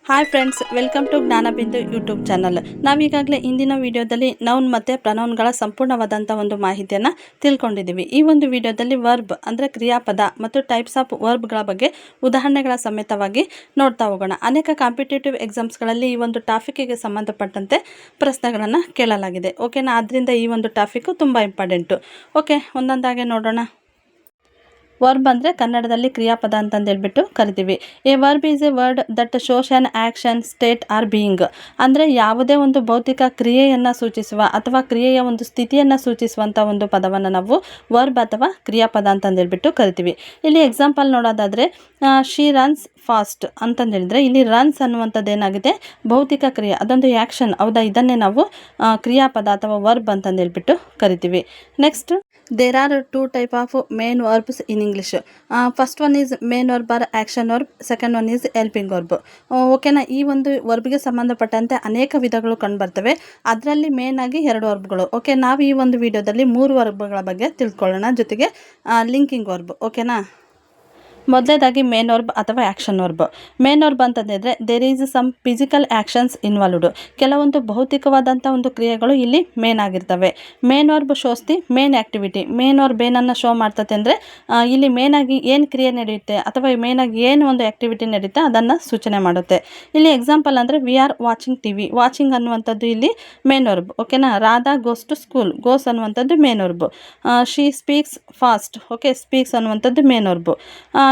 Hi friends, welcome to Jnanabindu YouTube channel. ನಾವೀಗಾಗಲೇ ಇಂದಿನ ವಿಡಿಯೋದಲ್ಲಿ ನೌನ್ ಮತ್ತು ಪ್ರನೌನ್ಗಳ ಸಂಪೂರ್ಣವಾದಂಥ ಒಂದು ಮಾಹಿತಿಯನ್ನು ತಿಳ್ಕೊಂಡಿದ್ದೀವಿ. ಈ ಒಂದು ವಿಡಿಯೋದಲ್ಲಿ ವರ್ಬ್ ಅಂದರೆ ಕ್ರಿಯಾಪದ ಮತ್ತು ಟೈಪ್ಸ್ ಆಫ್ ವರ್ಬ್ಗಳ ಬಗ್ಗೆ ಉದಾಹರಣೆಗಳ ಸಮೇತವಾಗಿ ನೋಡ್ತಾ ಹೋಗೋಣ. ಅನೇಕ ಕಾಂಪಿಟೇಟಿವ್ ಎಕ್ಸಾಮ್ಸ್ಗಳಲ್ಲಿ ಈ ಒಂದು ಟಾಪಿಕ್ಗೆ ಸಂಬಂಧಪಟ್ಟಂತೆ ಪ್ರಶ್ನೆಗಳನ್ನು ಕೇಳಲಾಗಿದೆ. ಓಕೆನಾ, ಆದ್ದರಿಂದ ಈ ಒಂದು ಟಾಪಿಕ್ಕು ತುಂಬ ಇಂಪಾರ್ಟೆಂಟು. ಓಕೆ, ಒಂದೊಂದಾಗೆ ನೋಡೋಣ. ವರ್ಬ್ ಅಂದರೆ ಕನ್ನಡದಲ್ಲಿ ಕ್ರಿಯಾಪದ ಅಂತಂದೇಳ್ಬಿಟ್ಟು ಕರಿತೀವಿ. A verb is A word that shows an action, state are being. ಅಂದರೆ ಯಾವುದೇ ಒಂದು ಭೌತಿಕ ಕ್ರಿಯೆಯನ್ನು ಸೂಚಿಸುವ ಅಥವಾ ಕ್ರಿಯೆಯ ಒಂದು ಸ್ಥಿತಿಯನ್ನು ಸೂಚಿಸುವಂಥ ಒಂದು ಪದವನ್ನು ನಾವು ವರ್ಬ್ ಅಥವಾ ಕ್ರಿಯಾಪದ ಅಂತಂದೇಳ್ಬಿಟ್ಟು ಕರಿತೀವಿ. ಇಲ್ಲಿ ಎಕ್ಸಾಂಪಲ್ ನೋಡೋದಾದರೆ ಶಿ ರನ್ಸ್ ಫಾಸ್ಟ್ ಅಂತಂದೇಳಿದರೆ ಇಲ್ಲಿ ರನ್ಸ್ ಅನ್ನುವಂಥದ್ದು ಏನಾಗಿದೆ, ಭೌತಿಕ ಕ್ರಿಯೆ, ಅದೊಂದು ಆ್ಯಕ್ಷನ್. ಹೌದಾ, ಇದನ್ನೇ ನಾವು ಕ್ರಿಯಾಪದ ಅಥವಾ ವರ್ಬ್ ಅಂತಂದೇಳ್ಬಿಟ್ಟು ಕರಿತೀವಿ. Next, there are two type of main verbs in English. First one is main verb or action verb, second one is helping verb. ಓಕೆನಾ, ಈ ಒಂದು ವರ್ಬ್ಗೆ ಸಂಬಂಧಪಟ್ಟಂತೆ ಅನೇಕ ವಿಧಗಳು ಕಂಡುಬರ್ತವೆ. ಅದರಲ್ಲಿ ಮೇನ್ ಆಗಿ 2 ವರ್ಬ್ಗಳು. ಓಕೆ, ನಾವು ಈ ಒಂದು ವಿಡಿಯೋದಲ್ಲಿ 3 ವರ್ಬ್ಗಳ ಬಗ್ಗೆ ತಿಳ್ಕೊಳ್ಳೋಣ, ಜೊತೆಗೆ ಲಿಂಕಿಂಗ್ ವರ್ಬ್. ಓಕೆನಾ, ಮೊದಲೇದಾಗಿ ಮೇನ್ ವರ್ಬ್ ಅಥವಾ ಆ್ಯಕ್ಷನ್ ವರ್ಬ್. ಮೇನ್ ವರ್ಬ್ ಅಂತಂದರೆ there is some physical actions involved. ಕೆಲವೊಂದು ಭೌತಿಕವಾದಂಥ ಒಂದು ಕ್ರಿಯೆಗಳು ಇಲ್ಲಿ ಮೇನ್ ಆಗಿರ್ತವೆ. Main verb shows the main activity. Main verb ಏನನ್ನು ಶೋ ಮಾಡ್ತದೆ ಅಂದರೆ ಇಲ್ಲಿ ಮೇನಾಗಿ ಏನು ಕ್ರಿಯೆ ನಡೆಯುತ್ತೆ ಅಥವಾ ಮೇನಾಗಿ ಏನು ಒಂದು ಆ್ಯಕ್ಟಿವಿಟಿ ನಡೆಯುತ್ತೆ ಅದನ್ನು ಸೂಚನೆ ಮಾಡುತ್ತೆ. ಇಲ್ಲಿ ಎಕ್ಸಾಂಪಲ್ ಅಂದರೆ we are watching T V. Watching ಅನ್ನುವಂಥದ್ದು ಇಲ್ಲಿ ಮೇನ್ ವರ್ಬ್. ಓಕೆನಾ, Radha goes to school. Goes ಅನ್ನುವಂಥದ್ದು main verb. She speaks fast. Okay, speaks ಅನ್ನುವಂಥದ್ದು ಮೇನ್ ವರ್ಬ್.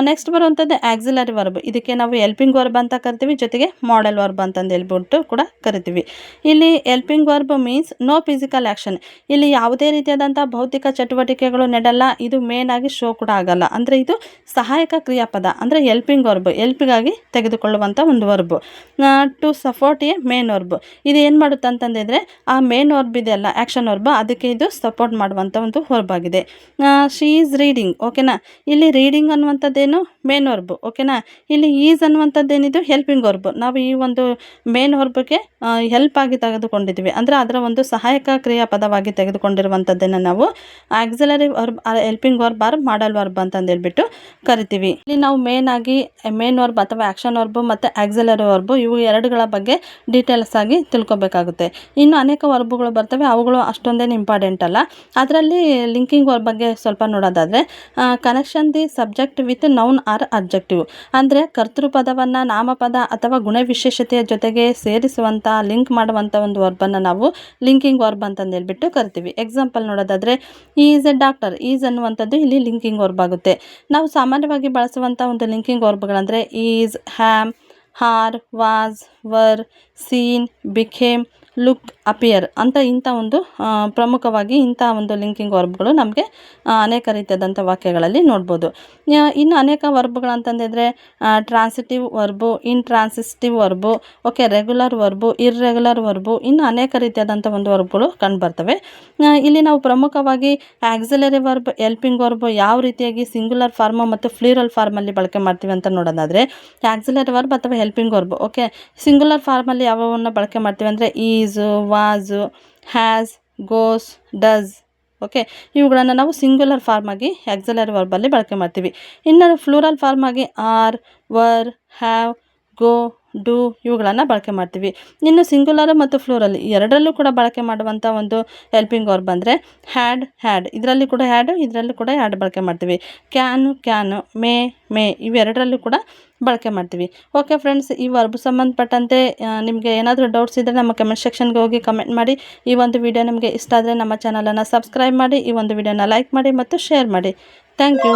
ನೆಕ್ಸ್ಟ್ ಬರುವಂಥದ್ದು ಆಕ್ಸಿಲರಿ ವರ್ಬ್. ಇದಕ್ಕೆ ನಾವು ಹೆಲ್ಪಿಂಗ್ ವರ್ಬ್ ಅಂತ ಕರಿತೀವಿ, ಜೊತೆಗೆ ಮಾಡೆಲ್ ವರ್ಬ್ ಅಂತಂದು ಹೇಳ್ಬಿಟ್ಟು ಕೂಡ ಕರಿತೀವಿ. ಇಲ್ಲಿ helping verb means no physical action. ಇಲ್ಲಿ ಯಾವುದೇ ರೀತಿಯಾದಂಥ ಭೌತಿಕ ಚಟುವಟಿಕೆಗಳು ನಡೆಯಲ್ಲ, ಇದು ಮೇನ್ ಆಗಿ ಶೋ ಕೂಡ ಆಗಲ್ಲ. ಅಂದರೆ ಇದು ಸಹಾಯಕ ಕ್ರಿಯಾಪದ, ಅಂದರೆ ಹೆಲ್ಪಿಂಗ್ ವರ್ಬ್, ಹೆಲ್ಪಿಗಾಗಿ ತೆಗೆದುಕೊಳ್ಳುವಂಥ ಒಂದು verb. To support a main verb. ಇದು ಏನು ಮಾಡುತ್ತೆ ಅಂತಂದಿದ್ರೆ ಆ ಮೇನ್ ವರ್ಬ್ ಇದೆಯಲ್ಲ, ಆ್ಯಕ್ಷನ್ ವರ್ಬ್, ಅದಕ್ಕೆ ಇದು ಸಪೋರ್ಟ್ ಮಾಡುವಂಥ ಒಂದು ವರ್ಬ್ ಆಗಿದೆ. She is reading. ಓಕೆನಾ, ಇಲ್ಲಿ ರೀಡಿಂಗ್ ಅನ್ನುವಂಥದ್ದೇನು ಮೇನ್ ವರ್ಬ್. ಓಕೆನಾ, ಇಲ್ಲಿ ಈಸ್ ಅನ್ನುವಂಥದ್ದೇನಿದು ಹೆಲ್ಪಿಂಗ್ ವರ್ಬ್. ನಾವು ಈ ಒಂದು ಮೇನ್ ವರ್ಬ್ಗೆ ಹೆಲ್ಪ್ ಆಗಿ ತೆಗೆದುಕೊಂಡಿದ್ದೀವಿ, ಅಂದರೆ ಅದರ ಒಂದು ಸಹಾಯಕ ಕ್ರಿಯಾಪದವಾಗಿ ತೆಗೆದುಕೊಂಡಿರುವಂಥದ್ದನ್ನು ನಾವು auxiliary verb, helping verb or modal verb ಅಂತಂದೇಳ್ಬಿಟ್ಟು ಕರಿತೀವಿ. ಇಲ್ಲಿ ನಾವು ಮೇನ್ ಆಗಿ ಮೇನ್ ವರ್ಬ್ ಅಥವಾ ಆ್ಯಕ್ಷನ್ ವರ್ಬ್ ಮತ್ತು ಆಕ್ಸಿಲರಿ ವರ್ಬ್ ಇವು ಎರಡುಗಳ ಬಗ್ಗೆ ಡೀಟೇಲ್ಸ್ ಆಗಿ ತಿಳ್ಕೊಬೇಕಾಗುತ್ತೆ. ಇನ್ನು ಅನೇಕ ವರ್ಬ್ಗಳು ಬರ್ತವೆ, ಅವುಗಳು ಅಷ್ಟೊಂದೇನು ಇಂಪಾರ್ಟೆಂಟ್ ಅಲ್ಲ. ಅದರಲ್ಲಿ ಲಿಂಕಿಂಗ್ ವರ್ಬ್ ಬಗ್ಗೆ ಸ್ವಲ್ಪ ನೋಡೋದಾದರೆ connection the subject with noun R objective. ಅಂದರೆ ಕರ್ತೃಪದವನ್ನು ನಾಮಪದ ಅಥವಾ ಗುಣವಿಶೇಷತೆಯ ಜೊತೆಗೆ ಸೇರಿಸುವಂಥ, ಲಿಂಕ್ ಮಾಡುವಂಥ ಒಂದು ವರ್ಬನ್ನು ನಾವು ಲಿಂಕಿಂಗ್ ವರ್ಬ್ ಅಂತಂದೇಳ್ಬಿಟ್ಟು ಕರಿತೀವಿ. ಎಕ್ಸಾಂಪಲ್ ನೋಡೋದಾದರೆ ಈಸ್ ಎ ಡಾಕ್ಟರ್. ಈಸ್ ಅನ್ನುವಂಥದ್ದು ಇಲ್ಲಿ ಲಿಂಕಿಂಗ್ ವರ್ಬ್ ಆಗುತ್ತೆ. ನಾವು ಸಾಮಾನ್ಯವಾಗಿ ಬಳಸುವಂಥ ಒಂದು ಲಿಂಕಿಂಗ್ ವರ್ಬ್ಗಳಂದರೆ is, am, are, was, were, seem, became, look, appear ಅಂತ ಇಂಥ ಒಂದು ಪ್ರಮುಖವಾಗಿ ಇಂಥ ಒಂದು ಲಿಂಕಿಂಗ್ ವರ್ಬ್ಗಳು ನಮಗೆ ಅನೇಕ ರೀತಿಯಾದಂಥ ವಾಕ್ಯಗಳಲ್ಲಿ ನೋಡ್ಬೋದು. ಇನ್ನು ಅನೇಕ ವರ್ಬ್ಗಳು ಅಂತಂದಿದ್ರೆ transitive verb, intransitive verb, okay, regular verb, irregular verb, ಇನ್ನು ಅನೇಕ ರೀತಿಯಾದಂಥ ಒಂದು ವರ್ಬ್ಗಳು ಕಂಡುಬರ್ತವೆ. ಇಲ್ಲಿ ನಾವು ಪ್ರಮುಖವಾಗಿ ಆಕ್ಸಿಲರಿ ವರ್ಬ್, ಹೆಲ್ಪಿಂಗ್ ವರ್ಬ್ ಯಾವ ರೀತಿಯಾಗಿ ಸಿಂಗ್ಯುಲರ್ ಫಾರ್ಮ್ ಮತ್ತು ಫ್ಲೂರಲ್ ಫಾರ್ಮಲ್ಲಿ ಬಳಕೆ ಮಾಡ್ತೀವಿ ಅಂತ ನೋಡೋದಾದರೆ ಆಕ್ಸಿಲರಿ ವರ್ಬ್ ಅಥವಾ ಹೆಲ್ಪಿಂಗ್ ವರ್ಬ್, ಓಕೆ, ಸಿಂಗ್ಯುಲರ್ ಫಾರ್ಮಲ್ಲಿ ಯಾವನ್ನ ಬಳಕೆ ಮಾಡ್ತೀವಿ ಅಂದರೆ is, was, has, goes, does. Okay, ಇವುಗಳನ್ನು ನಾವು ಸಿಂಗ್ಯುಲರ್ ಫಾರ್ಮ್ ಆಗಿ ಆಕ್ಸಿಲರಿ ವರ್ಬಲ್ಲಿ ಬಳಕೆ ಮಾಡ್ತೀವಿ. ಇನ್ನು ಫ್ಲೂರಲ್ ಫಾರ್ಮ್ ಆಗಿ are, were, have, go, do ಇವುಗಳನ್ನು ಬಳಕೆ ಮಾಡ್ತೀವಿ. ಇನ್ನು ಸಿಂಗ್ಯುಲರ್ ಮತ್ತು ಫ್ಲೂರಲ್ ಎರಡರಲ್ಲೂ ಕೂಡ ಬಳಕೆ ಮಾಡುವಂಥ ಒಂದು ಹೆಲ್ಪಿಂಗ್ ವರ್ಬ್ ಅಂದರೆ ಹ್ಯಾಡ್. ಇದರಲ್ಲಿ ಕೂಡ ಹ್ಯಾಡು, ಇದರಲ್ಲೂ ಕೂಡ ಹ್ಯಾಡ್ ಬಳಕೆ ಮಾಡ್ತೀವಿ. ಕ್ಯಾನು, ಮೇ ಇವೆರಡರಲ್ಲೂ ಕೂಡ ಬಳಕೆ ಮಾಡ್ತೀವಿ. ಓಕೆ ಫ್ರೆಂಡ್ಸ್, ಈ ವರ್ಬ್ ಸಂಬಂಧಪಟ್ಟಂತೆ ನಿಮಗೆ ಏನಾದರೂ ಡೌಟ್ಸ್ ಇದ್ದರೆ ನಮ್ಮ ಕಮೆಂಟ್ ಸೆಕ್ಷನ್ಗೆ ಹೋಗಿ ಕಮೆಂಟ್ ಮಾಡಿ. ಈ ಒಂದು ವಿಡಿಯೋ ನಿಮಗೆ ಇಷ್ಟ ಆದರೆ ನಮ್ಮ ಚಾನಲನ್ನು ಸಬ್ಸ್ಕ್ರೈಬ್ ಮಾಡಿ, ಈ ಒಂದು ವಿಡಿಯೋನ ಲೈಕ್ ಮಾಡಿ ಮತ್ತು ಶೇರ್ ಮಾಡಿ. Thank you.